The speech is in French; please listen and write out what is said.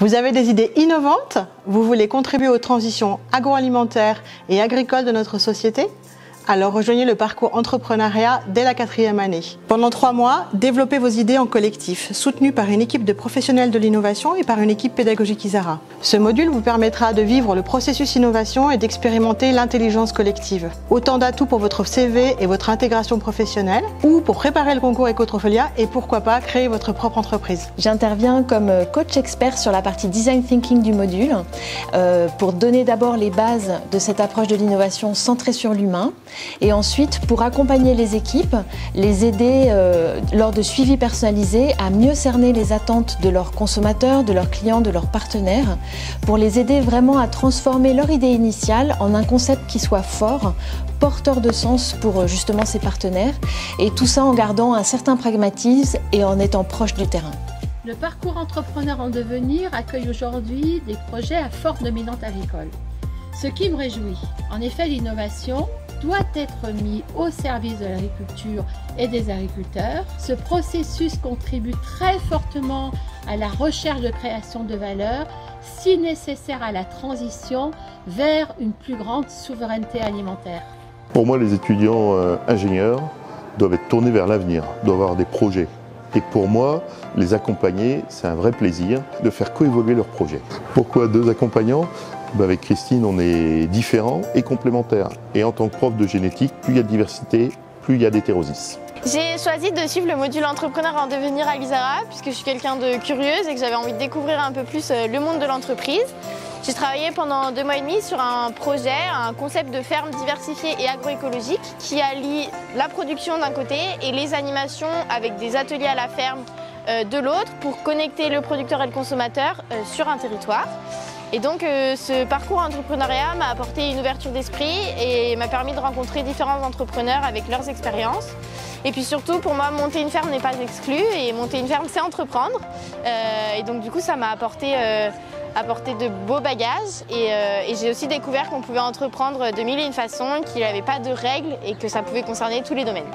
Vous avez des idées innovantes? Vous voulez contribuer aux transitions agroalimentaires et agricoles de notre société? Alors rejoignez le parcours entrepreneuriat dès la 4e année. Pendant 3 mois, développez vos idées en collectif, soutenu par une équipe de professionnels de l'innovation et par une équipe pédagogique Isara. Ce module vous permettra de vivre le processus innovation et d'expérimenter l'intelligence collective. Autant d'atouts pour votre CV et votre intégration professionnelle, ou pour préparer le concours Ecotrophelia et pourquoi pas créer votre propre entreprise. J'interviens comme coach expert sur la partie design thinking du module pour donner d'abord les bases de cette approche de l'innovation centrée sur l'humain. Et ensuite, pour accompagner les équipes, les aider lors de suivi personnalisé à mieux cerner les attentes de leurs consommateurs, de leurs clients, de leurs partenaires, pour les aider vraiment à transformer leur idée initiale en un concept qui soit fort, porteur de sens pour justement ces partenaires, et tout ça en gardant un certain pragmatisme et en étant proche du terrain. Le parcours entrepreneur en devenir accueille aujourd'hui des projets à forte dominante agricole. Ce qui me réjouit, en effet, l'innovation doit être mis au service de l'agriculture et des agriculteurs. Ce processus contribue très fortement à la recherche de création de valeur, si nécessaire à la transition vers une plus grande souveraineté alimentaire. Pour moi, les étudiants ingénieurs doivent être tournés vers l'avenir, doivent avoir des projets. Et pour moi, les accompagner, c'est un vrai plaisir de faire coévoluer leurs projets. Pourquoi 2 accompagnants? Avec Christine, on est différents et complémentaires. Et en tant que prof de génétique, plus il y a de diversité, plus il y a d'hétérosis. J'ai choisi de suivre le module entrepreneur en devenir à l'Isara puisque je suis quelqu'un de curieuse et que j'avais envie de découvrir un peu plus le monde de l'entreprise. J'ai travaillé pendant 2 mois et demi sur un projet, un concept de ferme diversifiée et agroécologique qui allie la production d'un côté et les animations avec des ateliers à la ferme de l'autre pour connecter le producteur et le consommateur sur un territoire. Et donc ce parcours entrepreneuriat m'a apporté une ouverture d'esprit et m'a permis de rencontrer différents entrepreneurs avec leurs expériences. Et puis surtout, pour moi, monter une ferme n'est pas exclu et monter une ferme, c'est entreprendre. Et donc du coup, ça m'a apporté de beaux bagages et j'ai aussi découvert qu'on pouvait entreprendre de mille et une façons, qu'il n'y avait pas de règles et que ça pouvait concerner tous les domaines.